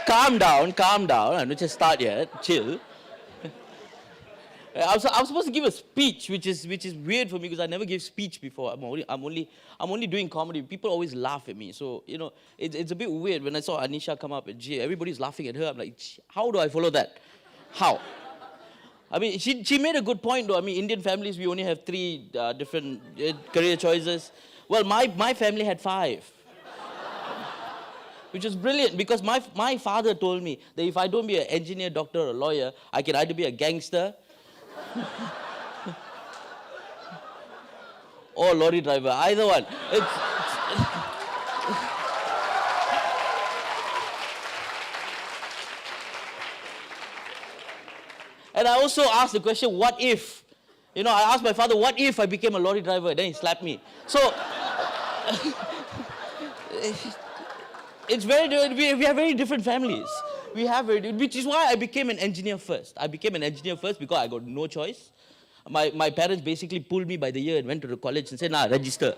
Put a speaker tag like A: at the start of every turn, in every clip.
A: calm down. I'm not just start yet. Chill. I was supposed to give a speech, which is weird for me because I never gave speech before. I'm only doing comedy. People always laugh at me, so it's a bit weird when I saw Anisha come up and everybody's laughing at her. I'm like, how do I follow that? How? I mean, she made a good point though. I mean, Indian families, we only have 3 different career choices. Well, my family had 5. Which was brilliant because my father told me that if I don't be an engineer, doctor, or a lawyer, I can either be a gangster or a lorry driver. Either one. And I also asked the question, what if? I asked my father, what if I became a lorry driver? Then he slapped me. So, it's very, we have very different families. Which is why I became an engineer first. I became an engineer first because I got no choice. My parents basically pulled me by the ear and went to the college and said, nah, register.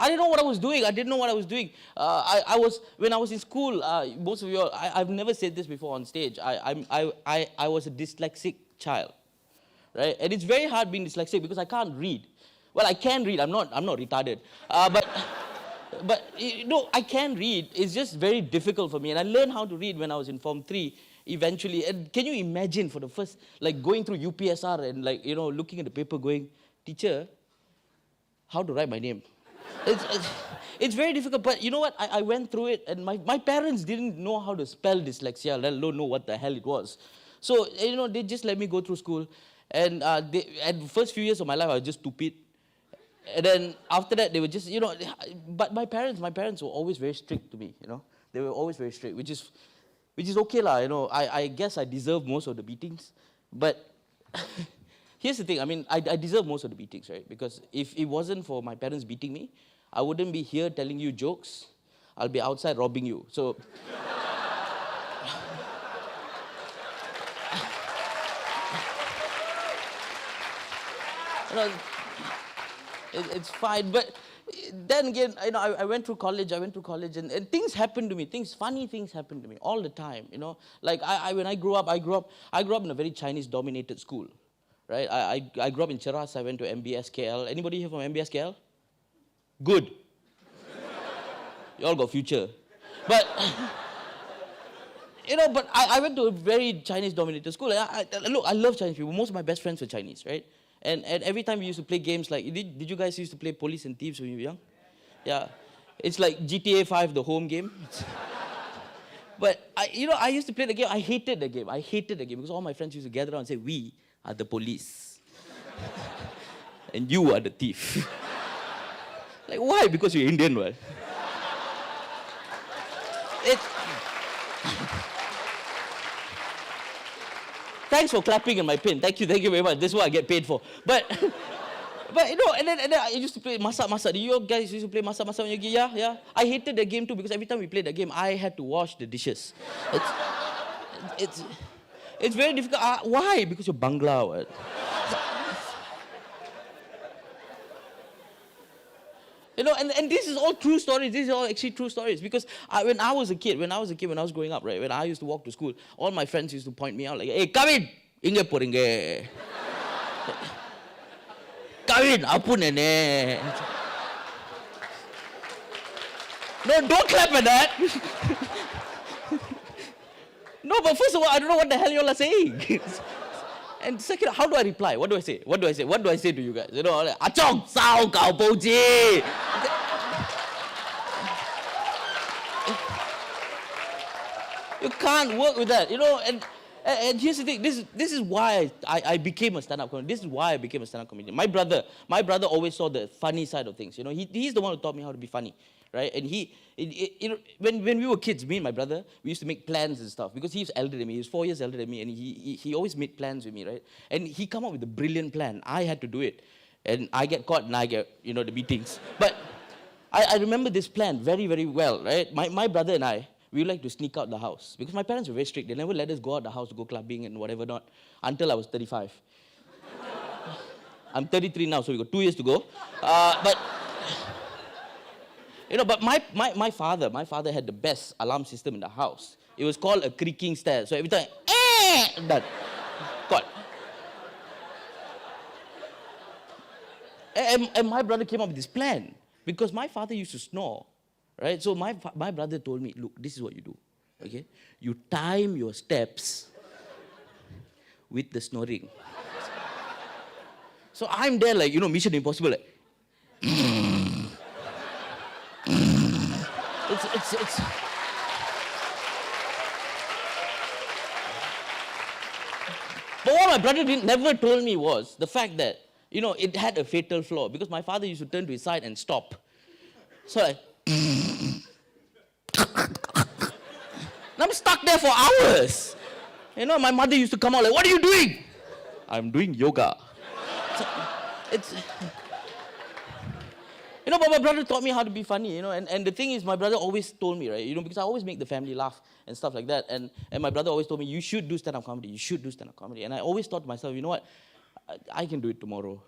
A: I didn't know what I was doing. When I was in school, most of you all, I've never said this before on stage. I was a dyslexic child, right? And it's very hard being dyslexic because I can't read. Well, I can read. I'm not retarded. But I can read. It's just very difficult for me. And I learned how to read when I was in Form 3 eventually. And can you imagine for the first, going through UPSR and looking at the paper going, teacher, how to write my name? It's very difficult, but you know what? I went through it, and my parents didn't know how to spell dyslexia, let alone know what the hell it was. So, they just let me go through school, and at the first few years of my life, I was just stupid. And then after that, they were just, but my parents were always very strict to me, They were always very strict, which is okay lah, I guess I deserve most of the beatings, but here's the thing, I mean, I deserve most of the beatings, right? Because if it wasn't for my parents beating me, I wouldn't be here telling you jokes. I'll be outside robbing you. So, it's fine. But then again, I went through college, and things happened to me. Funny things happened to me all the time. Like when I grew up in a very Chinese-dominated school. Right? I grew up in Cheras. I went to MBS KL. Anybody here from MBS KL? Good. You all got future. But, but I went to a very Chinese-dominated school. Look, I love Chinese people. Most of my best friends were Chinese, right? And every time we used to play games like, did you guys used to play Police and Thieves when you were young? Yeah. It's like GTA 5, the home game. But, I used to play the game. I hated the game because all my friends used to gather around and say, we are the police. And you are the thief. Like, why? Because you're Indian, right? Thanks for clapping in my pin. Thank you very much. This is what I get paid for. But and then I used to play masak. You guys used to play masak when you get, yeah. I hated the game too because every time we played the game, I had to wash the dishes. It's very difficult. Why? Because you're Bangla, right? And this is all true stories. These are all actually true stories. Because when I was growing up, right, when I used to walk to school, all my friends used to point me out like, hey, Kavin, inge poringe. Kavin, apu nene. No, don't clap at that. No, but first of all, I don't know what the hell you all are saying. And second, how do I reply? What do I say? What do I say to you guys? Like, Achong, sao, kao, poji. You can't work with that, And here's the thing. This is why I became a stand-up comedian. This is why I became a stand-up comedian. My brother always saw the funny side of things. He's the one who taught me how to be funny, right? And when we were kids, me and my brother, we used to make plans and stuff because he's elder than me. He's 4 years elder than me, and he always made plans with me, right? And he come up with a brilliant plan. I had to do it, and I get caught and I get the beatings. But I remember this plan very, very well, right? My brother and I, we like to sneak out the house because my parents were very strict. They never let us go out the house to go clubbing and whatever not until I was 35. I'm 33 now, so we got 2 years to go. But my father had the best alarm system in the house. It was called a creaking stair. So every time, done. God. And my brother came up with this plan because my father used to snore, right? So my brother told me, look, this is what you do, okay? You time your steps with the snoring. So I'm there like, Mission Impossible, like. It's. But what my brother never told me was the fact that, it had a fatal flaw because my father used to turn to his side and stop. So like, and I'm stuck there for hours. My mother used to come out like, what are you doing? I'm doing yoga. So, but my brother taught me how to be funny, and the thing is, my brother always told me, right, because I always make the family laugh and stuff like that, and my brother always told me, you should do stand-up comedy, and I always thought to myself, you know what, I can do it tomorrow.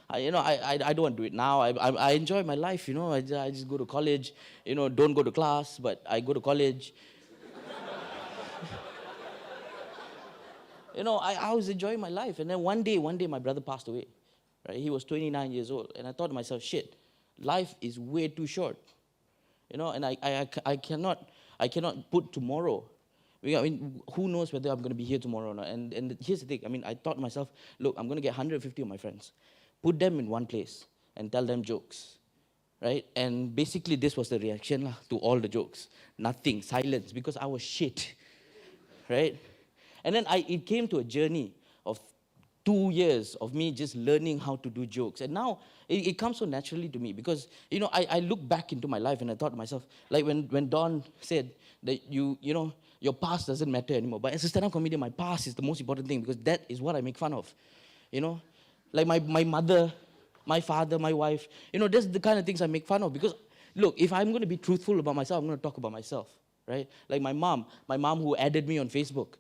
A: I don't want to do it now. I enjoy my life, I just go to college, don't go to class, but I go to college. I was enjoying my life, and then one day my brother passed away, right? He was 29 years old, and I thought to myself, shit, life is way too short, and I cannot put tomorrow. Who knows whether I'm going to be here tomorrow or not? And here's the thing. I thought to myself, look, I'm going to get 150 of my friends, put them in one place, and tell them jokes, right? And basically, this was the reaction to all the jokes. Nothing, silence, because I was shit, right? And then it came to a journey of 2 years of me just learning how to do jokes. And now it comes so naturally to me because, I look back into my life and I thought to myself, like when Don said that your past doesn't matter anymore. But as a stand-up comedian, my past is the most important thing because that is what I make fun of, Like my mother, my father, my wife, that's the kind of things I make fun of because, look, if I'm going to be truthful about myself, I'm going to talk about myself, right? Like my mom who added me on Facebook.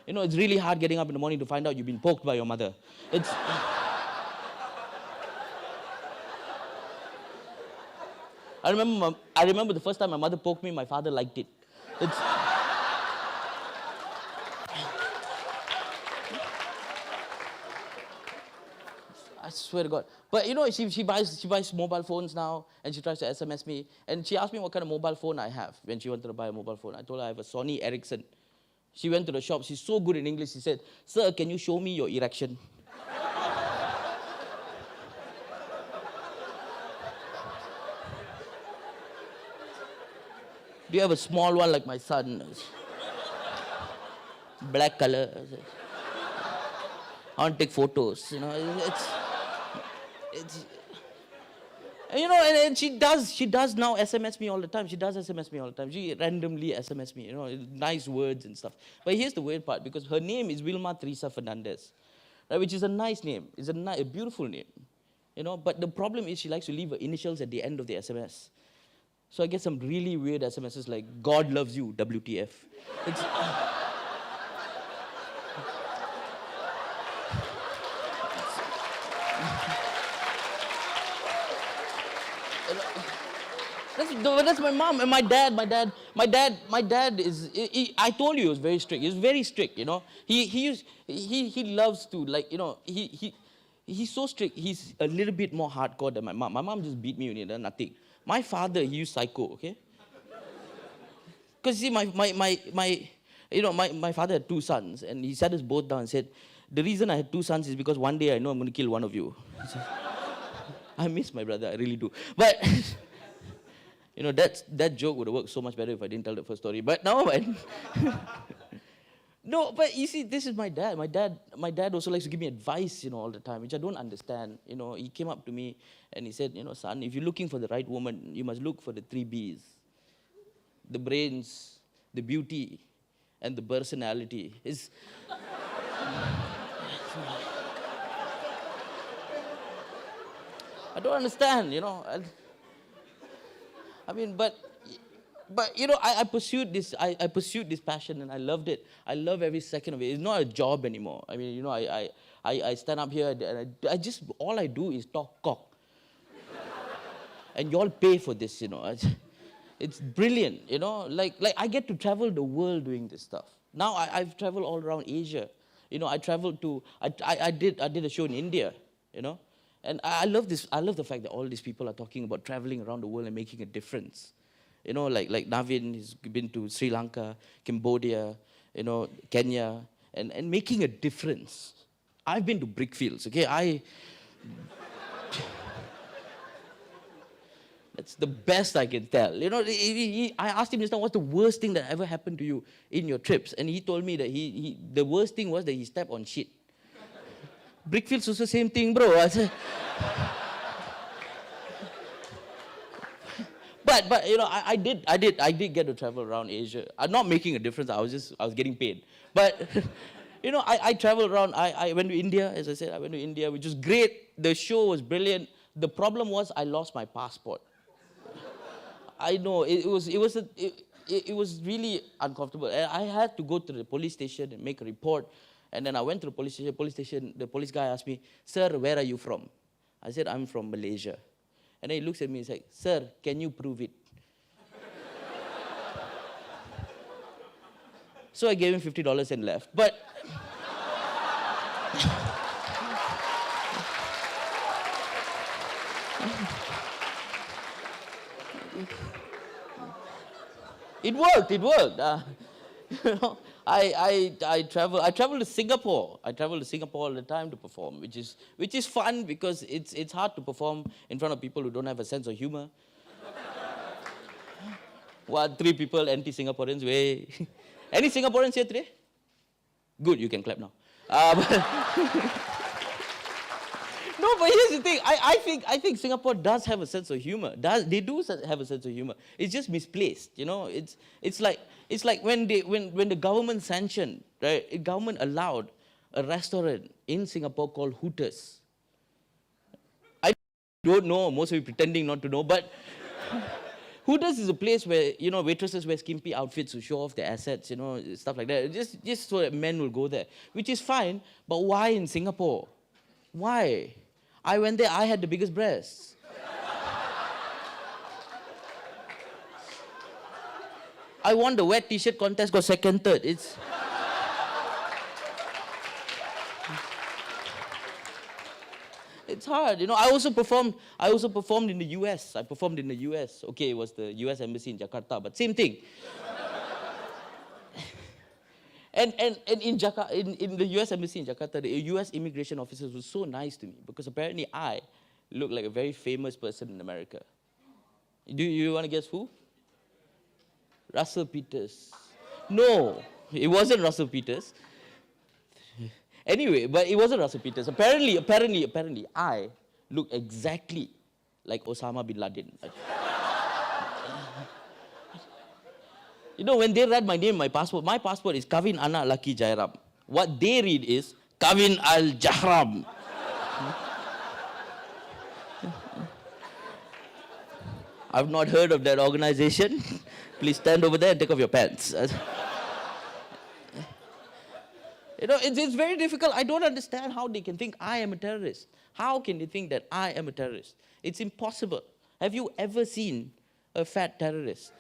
A: It's really hard getting up in the morning to find out you've been poked by your mother. I remember the first time my mother poked me, my father liked it. I swear to God. But she buys mobile phones now, and she tries to SMS me. And she asked me what kind of mobile phone I have when she wanted to buy a mobile phone. I told her I have a Sony Ericsson. She went to the shop. She's so good in English. She said, "Sir, can you show me your erection?" Do you have a small one like my son? Black color. I want to take photos. And she does now SMS me all the time. She does SMS me all the time. She randomly SMS me, nice words and stuff. But here's the weird part, because her name is Wilma Teresa Fernandez, right, which is a nice name. It's a beautiful name, But the problem is she likes to leave her initials at the end of the SMS. So I get some really weird SMSs like, God loves you, WTF. That's my mom and my dad is. I told you he was very strict. He was very strict, He loves to he's so strict. He's a little bit more hardcore than my mom. My mom just beat me when he done nothing. My father, he used psycho, okay? Because see, my father had 2 sons, and he sat us both down and said, the reason I had 2 sons is because one day I know I'm going to kill one of you. I miss my brother, I really do. But that joke would have worked so much better if I didn't tell the first story. But no, man. No, but you see, this is my dad. My dad also likes to give me advice, all the time, which I don't understand. He came up to me and he said, son, if you're looking for the right woman, you must look for the 3 Bs. The brains, the beauty, and the personality. I don't understand, But I pursued this. I pursued this passion, and I loved it. I love every second of it. It's not a job anymore. I stand up here, and I just all I do is talk cock. and you all pay for this, It's brilliant, Like I get to travel the world doing this stuff. Now I've traveled all around Asia. I traveled to, I did a show in India, And I love this. I love the fact that all these people are talking about traveling around the world and making a difference. Like Navin, he's been to Sri Lanka, Cambodia, Kenya, and making a difference. I've been to brickfields, okay? That's the best I can tell. I asked him just now, what's the worst thing that ever happened to you in your trips? And he told me that the worst thing was that he stepped on shit. Brickfields also same thing, bro. I said, but I did get to travel around Asia. I'm not making a difference. I was getting paid. But I traveled around. I went to India, as I said. I went to India, which was great. The show was brilliant. The problem was I lost my passport. I know it was really uncomfortable. And I had to go to the police station and make a report. And then I went to the police station. The police guy asked me, "Sir, where are you from?" I said, "I'm from Malaysia." And then he looks at me and says, "Sir, can you prove it?" So I gave him $50 and left. But it worked. I travel to Singapore. I travel to Singapore all the time to perform, which is fun because it's hard to perform in front of people who don't have a sense of humor. 3 people, anti-Singaporeans. Way. Any Singaporeans here today? Good, you can clap now. No, but here's the thing. I think Singapore does have a sense of humor. They do have a sense of humor. It's just misplaced, It's like when the government sanctioned, right? The government allowed a restaurant in Singapore called Hooters. I don't know. Most of you pretending not to know, but Hooters is a place where waitresses wear skimpy outfits to show off their assets, stuff like that. Just so that men will go there, which is fine. But why in Singapore? Why? I went there, I had the biggest breasts. I won the wet t-shirt contest, got second, third. It's hard, I also performed in the US. I performed in the US. Okay, it was the US Embassy in Jakarta, but same thing. And in the US Embassy in Jakarta, the US immigration officers were so nice to me because apparently I look like a very famous person in America. Do you want to guess who? Russell Peters. No, it wasn't Russell Peters. Anyway, but it wasn't Russell Peters. Apparently, I look exactly like Osama bin Laden. When they read my name, my passport is Kavin Anak Laki Jayram. What they read is Kavin Al Jahram. I've not heard of that organization. Please stand over there and take off your pants. It's very difficult. I don't understand how they can think I am a terrorist. How can they think that I am a terrorist? It's impossible. Have you ever seen a fat terrorist?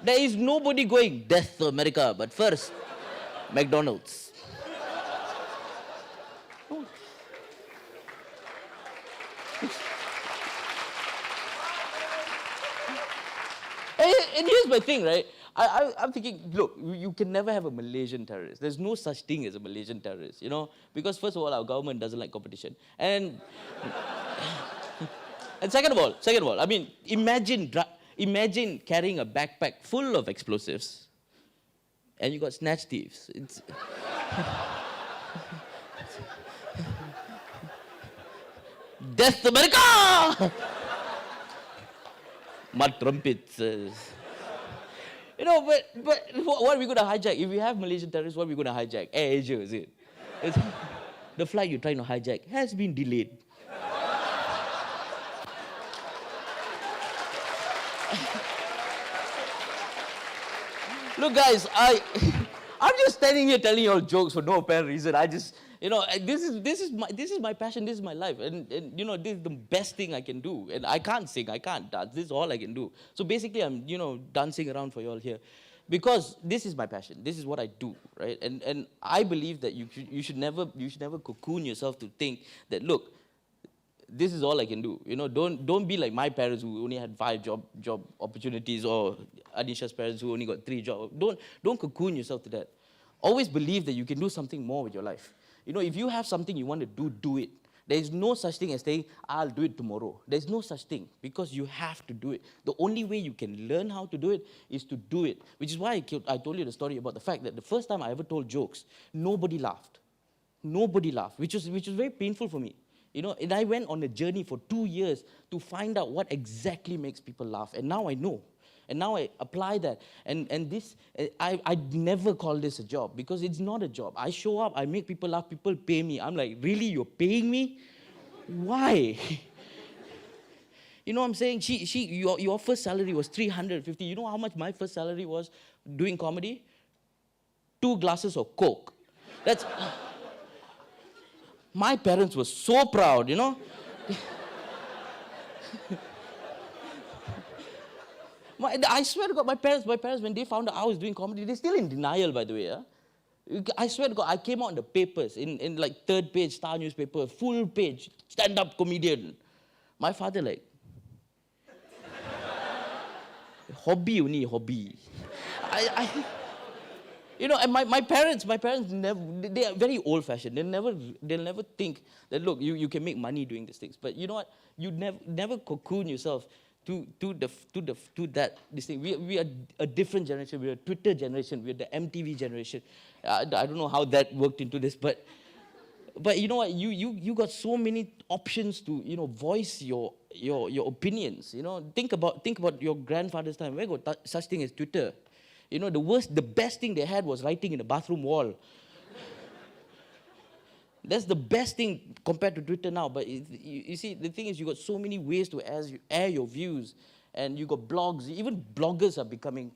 A: There is nobody going, death to America, but first, McDonald's. And here's my thing, right? I'm thinking, look, you can never have a Malaysian terrorist. There's no such thing as a Malaysian terrorist, Because first of all, our government doesn't like competition. And second of all, I mean, imagine carrying a backpack full of explosives and you got snatch thieves. Death to America! Mud trumpets. But what are we going to hijack? If we have Malaysian terrorists, what are we going to hijack? Air Asia, is it? The flight you're trying to hijack has been delayed. Look, guys, I'm just standing here telling you all jokes for no apparent reason. This is my passion. This is my life, and this is the best thing I can do. And I can't sing, I can't dance. This is all I can do. So basically, I'm dancing around for you all here, because this is my passion. This is what I do, right? And I believe that you should never cocoon yourself to think that, look, this is all I can do. Don't be like my parents who only had 5 job opportunities, or Anisha's parents who only got 3 jobs. Don't cocoon yourself to that. Always believe that you can do something more with your life. If you have something you want to do, do it. There is no such thing as saying, I'll do it tomorrow. There's no such thing, because you have to do it. The only way you can learn how to do it is to do it, which is why I told you the story about the fact that the first time I ever told jokes, nobody laughed. Nobody laughed, which was very painful for me. And I went on a journey for 2 years to find out what exactly makes people laugh. And now I know. And now I apply that. And this, I'd never call this a job, because it's not a job. I show up, I make people laugh, people pay me. I'm like, really, you're paying me? Why? You know what I'm saying? Your first salary was 350. You know how much my first salary was doing comedy? 2 glasses of Coke. That's... My parents were so proud, I swear to God, my parents, when they found out I was doing comedy, they're still in denial, by the way. I swear to God, I came out in the papers, in like 3rd page, Star newspaper, full page, stand-up comedian. My father like, hobby only, hobby. And my parents never, they are very old-fashioned. They'll never think that, look, you can make money doing these things. But you know what? You never cocoon yourself to this thing. We are a different generation. We are a Twitter generation. We are the MTV generation. I don't know how that worked into this, but you know what? You got so many options to voice your opinions. Think about your grandfather's time. Where got such thing as Twitter? The best thing they had was writing in the bathroom wall. That's the best thing compared to Twitter now. But you see, the thing is, you got so many ways to air your views, and you got blogs. Even bloggers are becoming,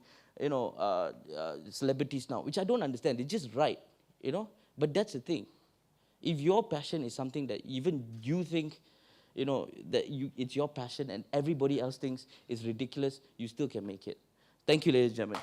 A: celebrities now, which I don't understand. They just write, But that's the thing. If your passion is something that even you think, that it's your passion, and everybody else thinks is ridiculous, you still can make it. Thank you, ladies and gentlemen.